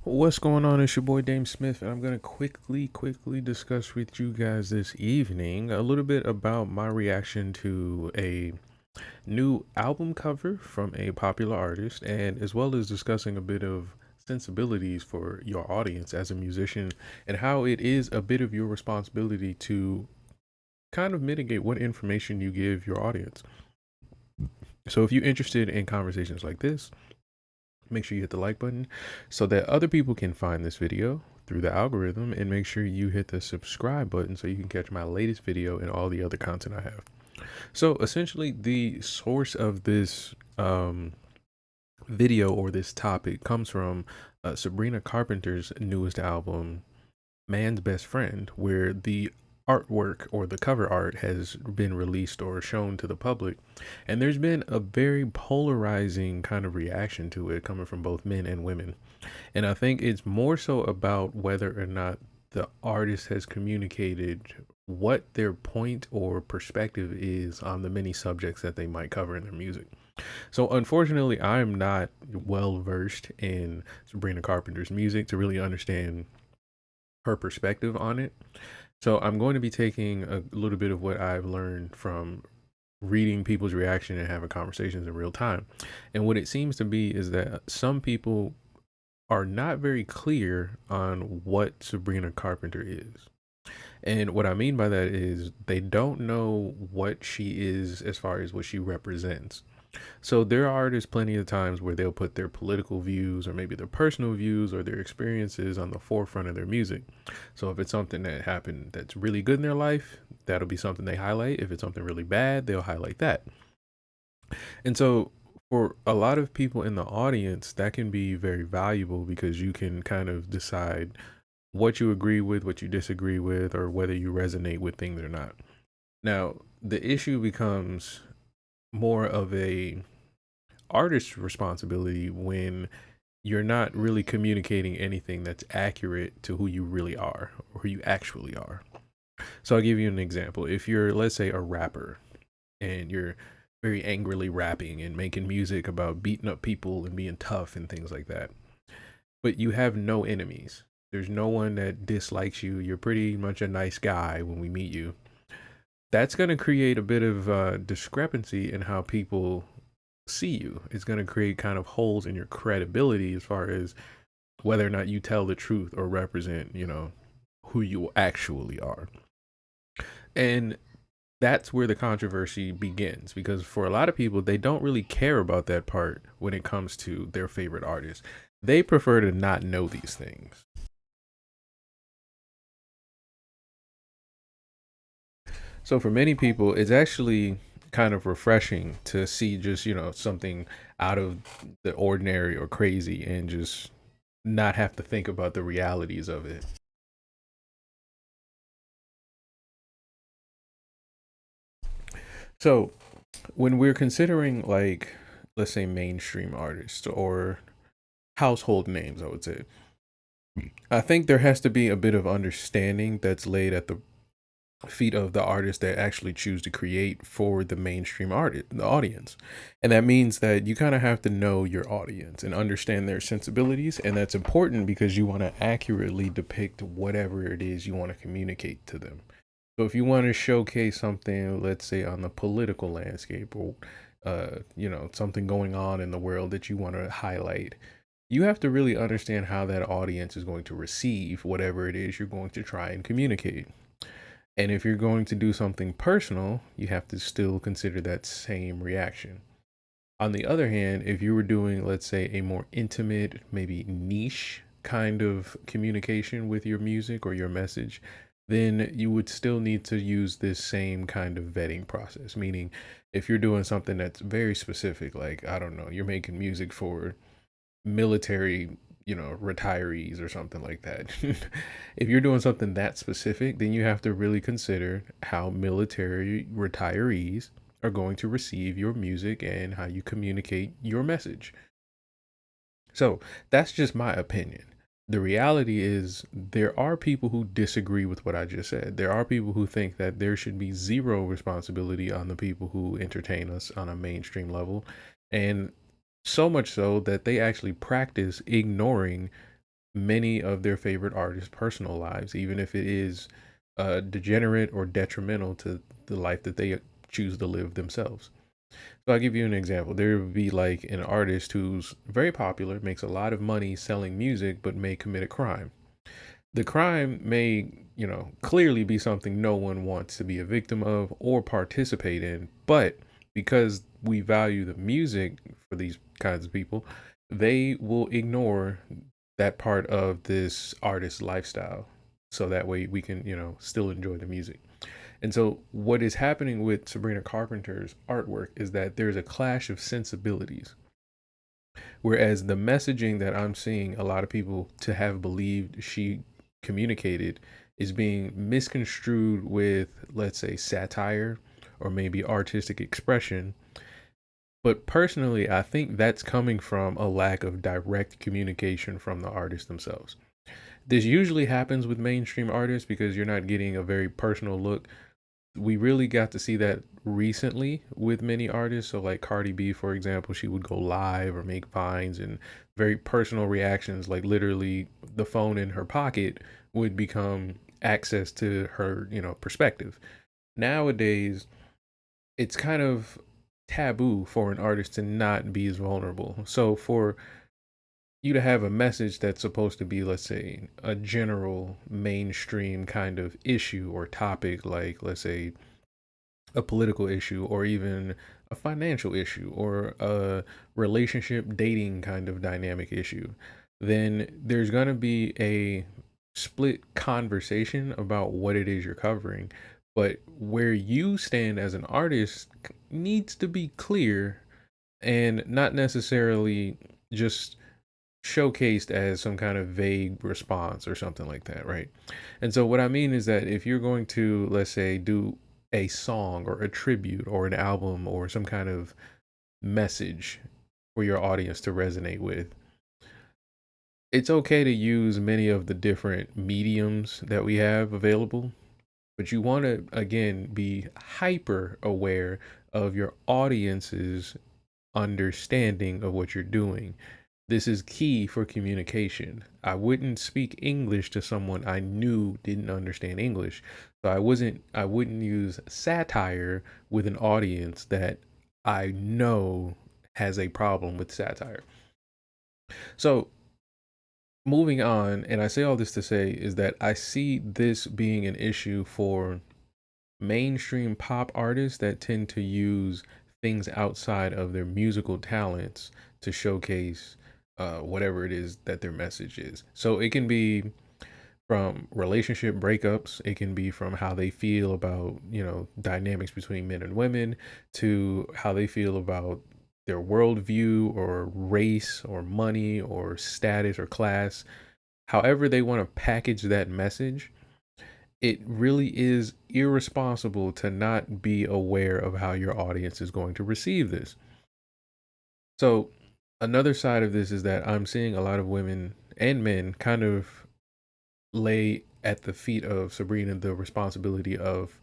What's going on? It's your boy DameSmiff, and I'm gonna quickly discuss with you guys this evening a little bit about my reaction to a new album cover from a popular artist, and as well as discussing a bit of sensibilities for your audience as a musician, and how it is a bit of your responsibility to kind of mitigate what information you give your audience. So if you're interested in conversations like this, make sure you hit the like button so that other people can find this video through the algorithm, and make sure you hit the subscribe button so you can catch my latest video and all the other content I have. So essentially the source of this video or this topic comes from Sabrina Carpenter's newest album, Man's Best Friend, where the artwork or the cover art has been released or shown to the public. And there's been a very polarizing kind of reaction to it coming from both men and women. And I think it's more so about whether or not the artist has communicated what their point or perspective is on the many subjects that they might cover in their music. So unfortunately, I'm not well versed in Sabrina Carpenter's music to really understand her perspective on it. So I'm going to be taking a little bit of what I've learned from reading people's reaction and having conversations in real time. And what it seems to be is that some people are not very clear on what Sabrina Carpenter is. And what I mean by that is they don't know what she is as far as what she represents. So there are there's plenty of times where they'll put their political views or maybe their personal views or their experiences on the forefront of their music. So if it's something that happened that's really good in their life, that'll be something they highlight. If it's something really bad, they'll highlight that. And so for a lot of people in the audience, that can be very valuable because you can kind of decide what you agree with, what you disagree with, or whether you resonate with things or not. Now, the issue becomes more of a artist's responsibility when you're not really communicating anything that's accurate to who you really are or who you actually are. So I'll give you an example. If you're, let's say, a rapper and you're very angrily rapping and making music about beating up people and being tough and things like that, but you have no enemies. There's no one that dislikes you. You're pretty much a nice guy when we meet you. That's going to create a bit of discrepancy in how people see you. It's going to create kind of holes in your credibility as far as whether or not you tell the truth or represent, who you actually are. And that's where the controversy begins, because for a lot of people, they don't really care about that part when it comes to their favorite artist. They prefer to not know these things. So for many people, it's actually kind of refreshing to see just, something out of the ordinary or crazy and just not have to think about the realities of it. So when we're considering, like, let's say mainstream artists or household names, I would say, I think there has to be a bit of understanding that's laid at the feet of the artists that actually choose to create for the mainstream artist, the audience. And that means that you kind of have to know your audience and understand their sensibilities. And that's important because you want to accurately depict whatever it is you want to communicate to them. So if you want to showcase something, let's say on the political landscape or, something going on in the world that you want to highlight, you have to really understand how that audience is going to receive whatever it is you're going to try and communicate. And if you're going to do something personal, you have to still consider that same reaction. On the other hand, if you were doing, let's say, a more intimate, maybe niche kind of communication with your music or your message, then you would still need to use this same kind of vetting process. Meaning, if you're doing something that's very specific, like, I don't know, you're making music for military, retirees or something like that. If you're doing something that specific, then you have to really consider how military retirees are going to receive your music and how you communicate your message. So that's just my opinion. The reality is, there are people who disagree with what I just said. There are people who think that there should be zero responsibility on the people who entertain us on a mainstream level. And so much so that they actually practice ignoring many of their favorite artists' personal lives, even if it is degenerate or detrimental to the life that they choose to live themselves. So I'll give you an example. There would be like an artist who's very popular, makes a lot of money selling music, but may commit a crime. The crime may, clearly be something no one wants to be a victim of or participate in, but because we value the music for these kinds of people, they will ignore that part of this artist's lifestyle. So that way we can, still enjoy the music. And so, what is happening with Sabrina Carpenter's artwork is that there's a clash of sensibilities. Whereas the messaging that I'm seeing a lot of people to have believed she communicated is being misconstrued with, let's say, satire or maybe artistic expression. But personally, I think that's coming from a lack of direct communication from the artists themselves. This usually happens with mainstream artists because you're not getting a very personal look. We really got to see that recently with many artists. So like Cardi B, for example, she would go live or make vines and very personal reactions, like literally the phone in her pocket would become access to her, perspective. Nowadays, it's kind of taboo for an artist to not be as vulnerable. So for you to have a message that's supposed to be, let's say, a general mainstream kind of issue or topic, like let's say a political issue or even a financial issue or a relationship dating kind of dynamic issue, then there's going to be a split conversation about what it is you're covering. But where you stand as an artist needs to be clear and not necessarily just showcased as some kind of vague response or something like that, right? And so what I mean is that if you're going to, let's say, do a song or a tribute or an album or some kind of message for your audience to resonate with, it's okay to use many of the different mediums that we have available, but you want to again be hyper aware of your audience's understanding of what you're doing. This is key for communication. I wouldn't speak English to someone I knew didn't understand English. So I wouldn't use satire with an audience that I know has a problem with satire. So moving on, and I say all this to say is that I see this being an issue for mainstream pop artists that tend to use things outside of their musical talents to showcase whatever it is that their message is. So it can be from relationship breakups, it can be from how they feel about, dynamics between men and women, to how they feel about their worldview or race or money or status or class. However, they want to package that message, it really is irresponsible to not be aware of how your audience is going to receive this. So, another side of this is that I'm seeing a lot of women and men kind of lay at the feet of Sabrina the responsibility of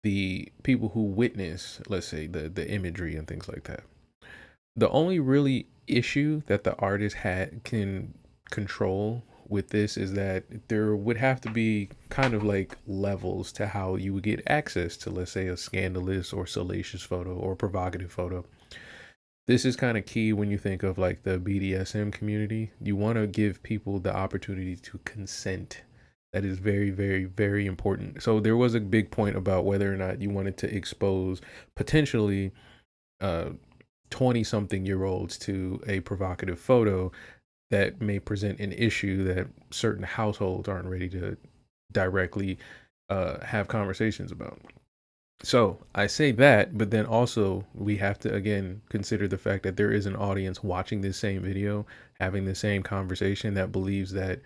the people who witness, let's say, the imagery and things like that. The only really issue that the artist had can control with this is that there would have to be kind of like levels to how you would get access to, let's say, a scandalous or salacious photo or provocative photo. This is kind of key when you think of like the BDSM community. You want to give people the opportunity to consent. That is very, very, very important. So there was a big point about whether or not you wanted to expose potentially uh 20 something year olds to a provocative photo that may present an issue that certain households aren't ready to directly have conversations about. So I say that, but then also we have to again consider the fact that there is an audience watching this same video, having the same conversation that believes that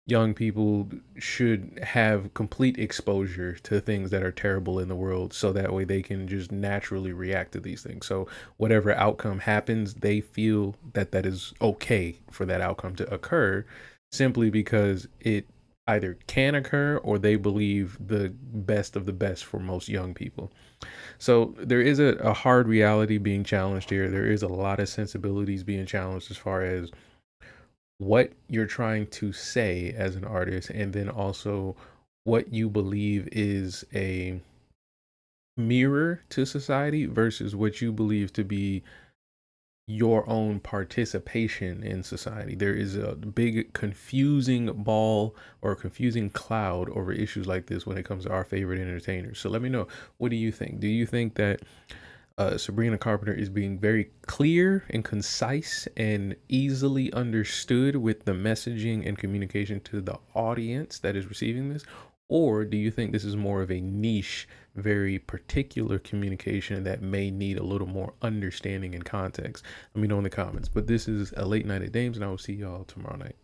young people should have complete exposure to things that are terrible in the world so that way they can just naturally react to these things. So whatever outcome happens, they feel that that is okay for that outcome to occur simply because it either can occur or they believe the best of the best for most young people. So there is a hard reality being challenged here. There is a lot of sensibilities being challenged as far as what you're trying to say as an artist, and then also what you believe is a mirror to society versus what you believe to be your own participation in society. There is a big confusing ball or confusing cloud over issues like this when it comes to our favorite entertainers. So let me know, what do you think? Do you think that Sabrina Carpenter is being very clear and concise and easily understood with the messaging and communication to the audience that is receiving this? Or do you think this is more of a niche, very particular communication that may need a little more understanding and context? Let me know in the comments. But this is a late night at Dames, and I will see y'all tomorrow night.